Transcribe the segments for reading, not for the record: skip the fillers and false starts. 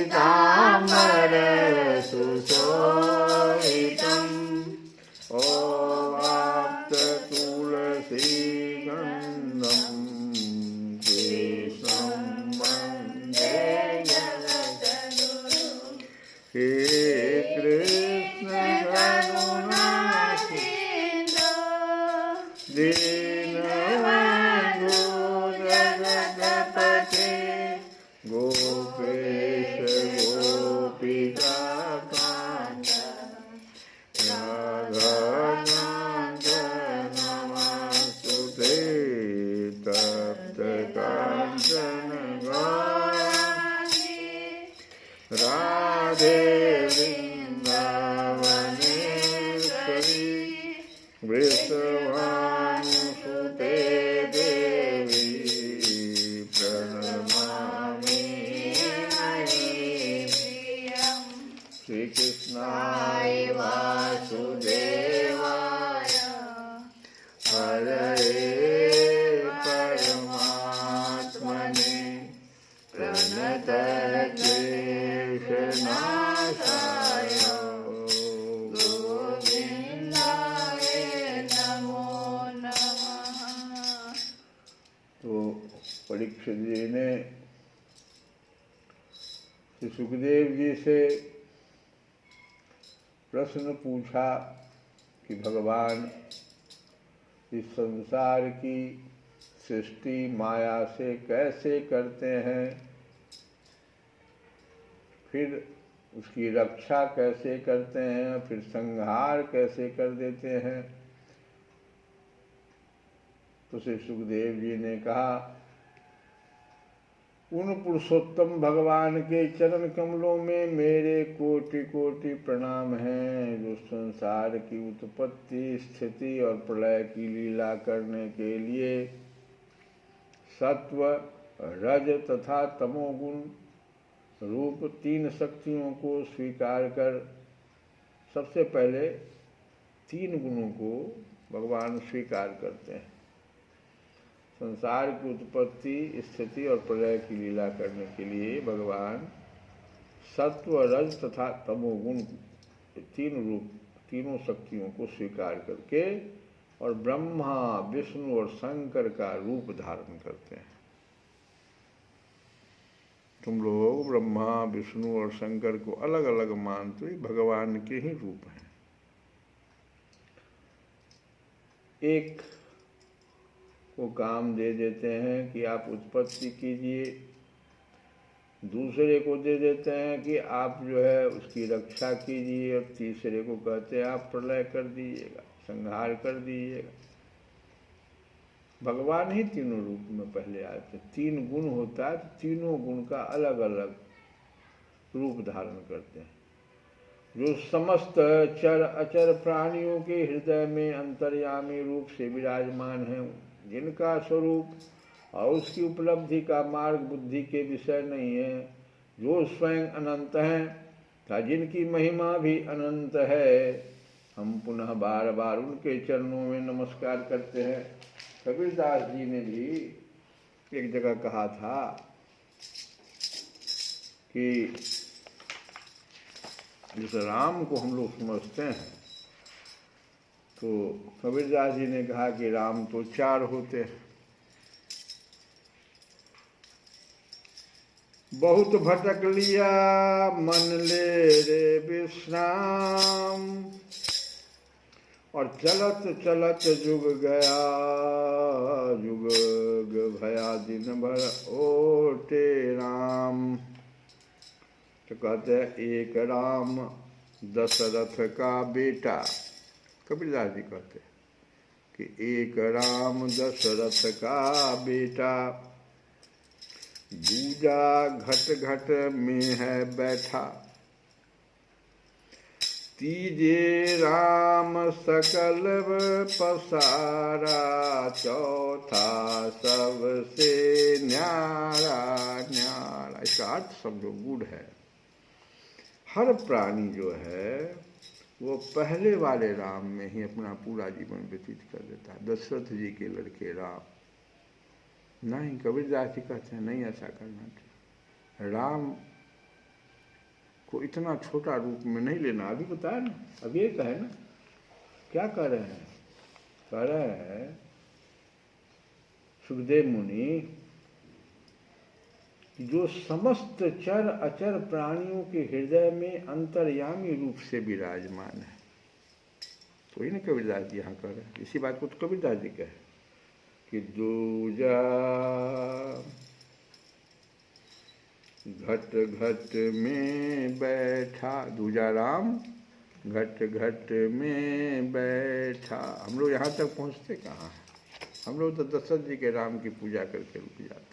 पीताम्बर सुशोभितम् ओवाप्त तुलसी गन्धम् कृष्णं वन्दे जगद्गुरुम्। हे कृष्ण करुणा सिन्धो दीनबन्धो जगत्पते गोपेश गोपिकान्त राधाकान्त नमस्तुते तप्तकाञ्चन गौराङ्गी राधे वृन्दावनेश्वरी वृषभानुसुते देवी प्रणमामि श्री कृष्णाय वासुदेवाय हरे परमात्मने प्रणतक्लेशनाशाय गोविन्दाय नमो नमः। तो परीक्षित जी ने श्री सुखदेव जी से प्रश्न पूछा कि भगवान इस संसार की सृष्टि माया से कैसे करते हैं, फिर उसकी रक्षा कैसे करते हैं, फिर संहार कैसे कर देते हैं। तो श्री सुखदेव जी ने कहा, उन पुरुषोत्तम भगवान के चरण कमलों में मेरे कोटि कोटि प्रणाम हैं, जो संसार की उत्पत्ति स्थिति और प्रलय की लीला करने के लिए सत्व रज तथा तमोगुण रूप तीन शक्तियों को स्वीकार कर सबसे पहले तीन गुणों को भगवान स्वीकार करते हैं। संसार की उत्पत्ति स्थिति और प्रलय की लीला करने के लिए भगवान सत्व रज तथा तमोगुण तीन रूप तीनों शक्तियों को स्वीकार करके और ब्रह्मा विष्णु और शंकर का रूप धारण करते हैं। तुम लोग ब्रह्मा विष्णु और शंकर को अलग अलग मानते हो, भगवान के ही रूप हैं। एक को काम दे देते हैं कि आप उत्पत्ति कीजिए, दूसरे को दे देते हैं कि आप जो है उसकी रक्षा कीजिए, और तीसरे को कहते हैं आप प्रलय कर दीजिएगा, संहार कर दीजिएगा। भगवान ही तीनों रूप में पहले आते हैं। तीन गुण होता है तो तीनों गुण का अलग अलग रूप धारण करते हैं। जो समस्त चर अचर प्राणियों के हृदय में अंतर्यामी रूप से विराजमान हैं, जिनका स्वरूप और उसकी उपलब्धि का मार्ग बुद्धि के विषय नहीं है, जो स्वयं अनंत हैं तथा जिनकी महिमा भी अनंत है, हम पुनः बार बार उनके चरणों में नमस्कार करते हैं। कबीरदास जी ने भी एक जगह कहा था कि जिस राम को हम लोग समझते हैं, तो कबीरदास जी ने कहा कि राम तो चार होते हैं। बहुत भटक लिया मन ले रे विश्राम, और चलत चलत जुग गया, जुग भया दिन भर ओटे राम। तो कहते हैं एक राम दशरथ का बेटा, कबीरदास जी कहते हैं कि एक राम दशरथ का बेटा, दूजा घट घट में है बैठा, तीजे राम सकल पसारा, चौथा सबसे न्यारा न्यारा। इसका अर्थ समझो, गुड़ है। हर प्राणी जो है वो पहले वाले राम में ही अपना पूरा जीवन व्यतीत कर देता है। दशरथ जी के लड़के राम नहीं, कबीरदास जी कहते हैं नहीं ऐसा करना चाहिए। राम को इतना छोटा रूप में नहीं लेना। अभी बताया ना, अभी एक है ना, क्या कह रहे हैं? कह रहे हैं सुखदेव मुनि, जो समस्त चर अचर प्राणियों के हृदय में अंतर्यामी रूप से विराजमान है। तो ही ना कबीरदास जी यहाँ कह रहे हैं, इसी बात को तो कबीरदास जी कहे कि दूजा घट घट में बैठा, दूजा राम घट घट में बैठा। हम लोग यहाँ तक पहुँचते कहाँ हैं? हम लोग तो दशरथ जी के राम की पूजा करके रुक जाते हैं।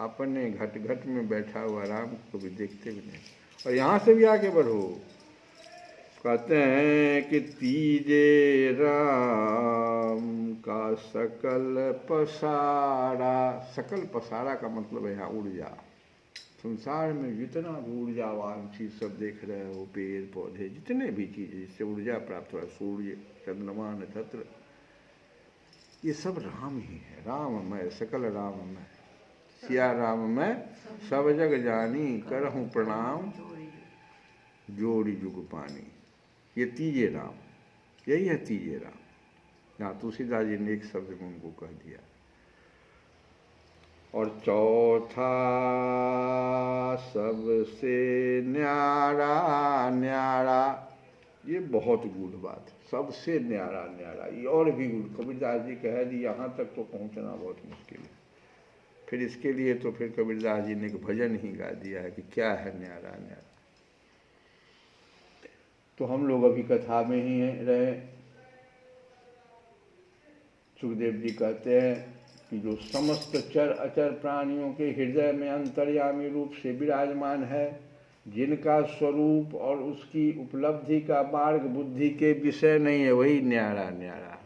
अपने घट घट में बैठा हुआ राम को भी देखते भी नहीं। और यहाँ से भी आगे बढ़ो, कहते हैं कि तीजे राम का सकल पसारा। सकल पसारा का मतलब है यहाँ ऊर्जा। संसार में जितना भी ऊर्जावान चीज सब देख रहे हो, पेड़ पौधे, जितने भी चीज़ जिससे ऊर्जा प्राप्त हो, सूर्य चंद्रमा नक्षत्र, ये सब राम ही है। राममय सकल राममय, सिया राम मैं सब जग जानी, करहूँ प्रणाम जोड़ी जुग पानी। ये तीजे राम, यही है तीजे राम। यहाँ तुलसीदास जी ने एक शब्द में उनको कह दिया। और चौथा सबसे न्यारा न्यारा, ये बहुत गूढ़ बात है। सबसे न्यारा न्यारा, ये और भी गूढ़। कबीरदास जी कह दी, यहाँ तक तो पहुँचना बहुत मुश्किल है। फिर इसके लिए तो फिर कबीरदास जी ने एक भजन ही गा दिया है कि क्या है न्यारा न्यारा। तो हम लोग अभी कथा में ही रहे। सुखदेव जी कहते हैं कि जो समस्त चर अचर प्राणियों के हृदय में अंतर्यामी रूप से विराजमान है, जिनका स्वरूप और उसकी उपलब्धि का मार्ग बुद्धि के विषय नहीं है, वही न्यारा न्यारा।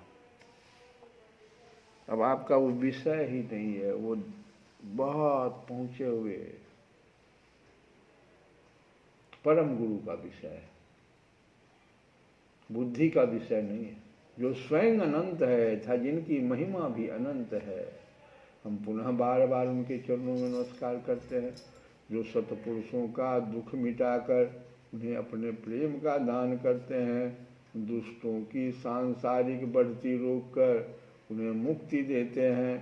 अब आपका वो विषय ही नहीं है, वो बहुत पहुंचे हुए परम गुरु का विषय है, बुद्धि का विषय नहीं है। जो स्वयं अनंत है था, जिनकी महिमा भी अनंत है। हम पुनः बार बार उनके चरणों में नमस्कार करते हैं, जो सतपुरुषों का दुख मिटाकर उन्हें अपने प्रेम का दान करते हैं, दुष्टों की सांसारिक बढ़ती रोककर उन्हें मुक्ति देते हैं,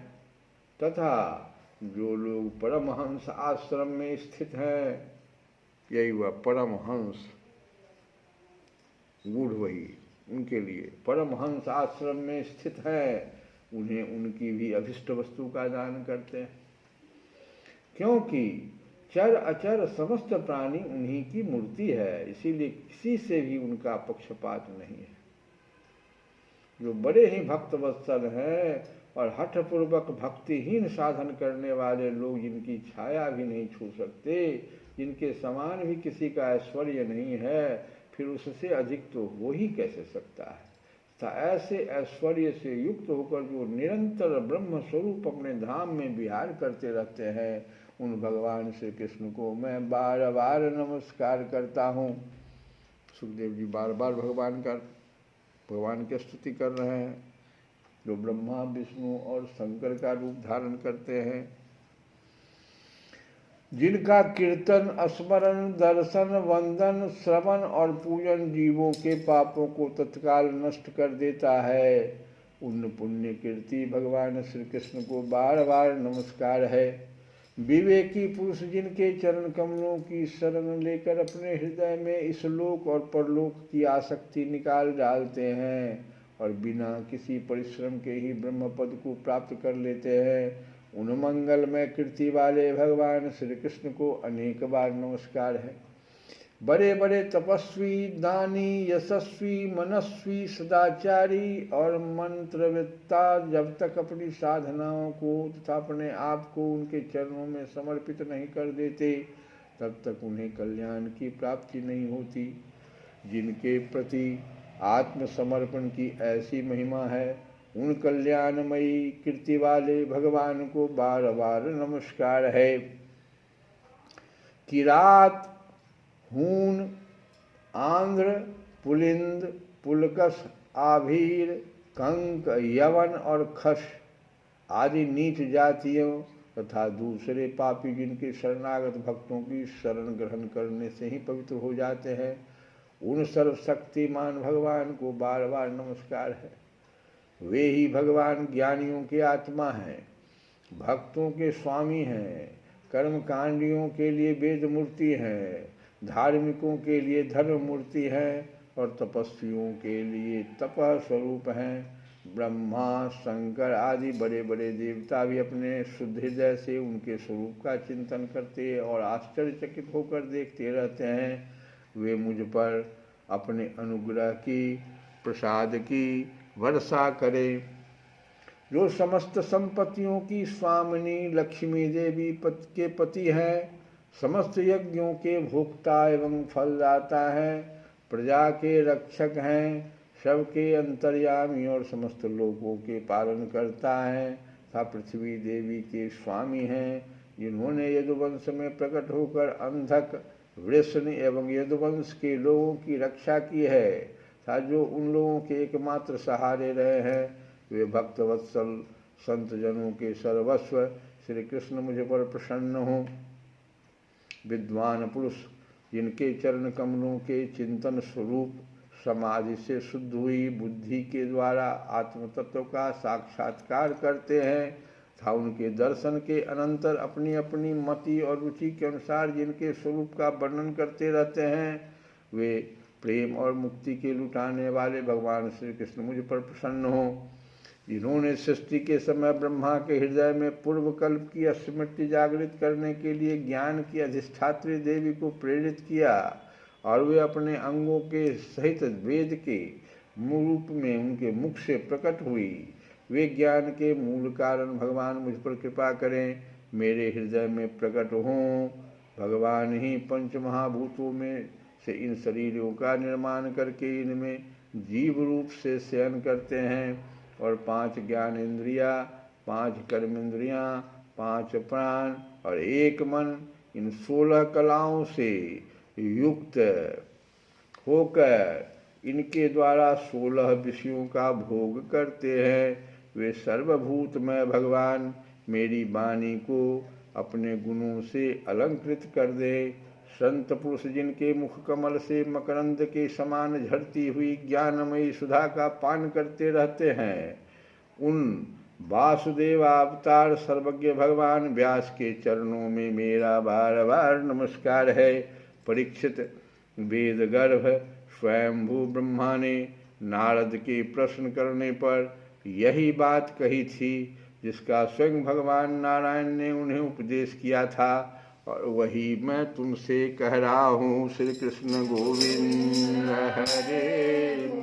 तथा जो लोग परमहंस आश्रम में स्थित हैं, यही वह परमहंस गुढ़ वही उनके लिए परमहंस आश्रम में स्थित है, उन्हें उनकी भी अभिष्ट वस्तु का दान करते हैं। क्योंकि चर अचर समस्त प्राणी उन्हीं की मूर्ति है, इसीलिए किसी से भी उनका पक्षपात नहीं है। जो बड़े ही भक्त वत्सल हैं और हठपूर्वक भक्तिहीन साधन करने वाले लोग, जिनकी छाया भी नहीं छू सकते, जिनके समान भी किसी का ऐश्वर्य नहीं है, फिर उससे अधिक तो हो ही कैसे सकता है। ऐसे ऐश्वर्य से युक्त होकर जो निरंतर ब्रह्म स्वरूप अपने धाम में विहार करते रहते हैं, उन भगवान श्री कृष्ण को मैं बार बार नमस्कार करता हूँ। सुखदेव जी बार बार भगवान की स्तुति कर रहे हैं, जो ब्रह्मा विष्णु और शंकर का रूप धारण करते हैं, जिनका कीर्तन स्मरण दर्शन वंदन श्रवण और पूजन जीवों के पापों को तत्काल नष्ट कर देता है। उन पुण्य कीर्ति भगवान श्री कृष्ण को बार बार नमस्कार है। विवेकी पुरुष जिनके चरण कमलों की शरण लेकर अपने हृदय में इस लोक और परलोक की आसक्ति निकाल डालते हैं और बिना किसी परिश्रम के ही ब्रह्म पद को प्राप्त कर लेते हैं, उन मंगलमय कीर्ति वाले भगवान श्री कृष्ण को अनेक बार नमस्कार है। बड़े बड़े तपस्वी, दानी, यशस्वी, मनस्वी, सदाचारी और मंत्रवेत्ता जब तक अपनी साधनाओं को तथा अपने आप को उनके चरणों में समर्पित नहीं कर देते, तब तक उन्हें कल्याण की प्राप्ति नहीं होती। जिनके प्रति आत्मसमर्पण की ऐसी महिमा है, उन कल्याणमयी कीर्ति वाले भगवान को बार बार नमस्कार है। किरात, हून, आंध्र, पुलिंद, पुलकस, आभीर, कंक, यवन और खस आदि नीच जातियों तथा दूसरे पापी जिनके शरणागत भक्तों की शरण ग्रहण करने से ही पवित्र हो जाते हैं, उन सर्वशक्तिमान भगवान को बार बार नमस्कार है। वे ही भगवान ज्ञानियों की आत्मा हैं, भक्तों के स्वामी हैं, कर्मकांडियों के लिए वेद मूर्ति हैं, धार्मिकों के लिए धर्म मूर्ति हैं और तपस्वियों के लिए तपः स्वरूप हैं। ब्रह्मा, शंकर आदि बड़े बड़े देवता भी अपने शुद्ध हृदय से उनके स्वरूप का चिंतन करते और आश्चर्यचकित होकर देखते रहते हैं। वे मुझ पर अपने अनुग्रह की, प्रसाद की वर्षा करें। जो समस्त संपत्तियों की स्वामिनी लक्ष्मी देवी के पति हैं, समस्त यज्ञों के भोक्ता एवं फलदाता हैं, प्रजा के रक्षक हैं, सबके अंतर्यामी और समस्त लोगों के पालन करता है तथा पृथ्वी देवी के स्वामी हैं, जिन्होंने यदुवंश में प्रकट होकर अंधक, वृषण एवं यदुवंश के लोगों की रक्षा की है तथा जो उन लोगों के एकमात्र सहारे रहे हैं। वे भक्तवत्सल संत जनों के सर्वस्व श्री कृष्ण मुझ पर प्रसन्न हों। विद्वान पुरुष जिनके चरण कमलों के चिंतन स्वरूप समाधि से शुद्ध हुई बुद्धि के द्वारा आत्म तत्व का साक्षात्कार करते हैं तथा उनके दर्शन के अनंतर अपनी अपनी मति और रुचि के अनुसार जिनके स्वरूप का वर्णन करते रहते हैं, वे प्रेम और मुक्ति के लुटाने वाले भगवान श्री कृष्ण मुझ पर प्रसन्न हों। जिन्होंने सृष्टि के समय ब्रह्मा के हृदय में पूर्व कल्प की स्मृति जागृत करने के लिए ज्ञान की अधिष्ठात्री देवी को प्रेरित किया और वे अपने अंगों के सहित वेद के रूप में उनके मुख से प्रकट हुई, वे ज्ञान के मूल कारण भगवान मुझ पर कृपा करें, मेरे हृदय में प्रकट हों। भगवान ही पंच महाभूतों में से इन शरीरों का निर्माण करके इनमें जीव रूप से शयन करते हैं और 5 ज्ञान इंद्रियाँ, 5 कर्म इंद्रियाँ, 5 प्राण और 1 मन, इन 16 कलाओं से युक्त होकर इनके द्वारा 16 विषयों का भोग करते हैं। वे सर्वभूतमय भगवान मेरी वाणी को अपने गुणों से अलंकृत कर दे। संत पुरुष जिनके मुख कमल से मकरंद के समान झरती हुई ज्ञानमयी सुधा का पान करते रहते हैं, उन वासुदेव अवतार सर्वज्ञ भगवान व्यास के चरणों में मेरा बार बार नमस्कार है। परीक्षित, वेद गर्भ स्वयंभू ब्रह्मा ने नारद के प्रश्न करने पर यही बात कही थी जिसका स्वयं भगवान नारायण ने उन्हें उपदेश किया था और वही मैं तुमसे कह रहा हूँ। श्री कृष्ण गोविंद हरे।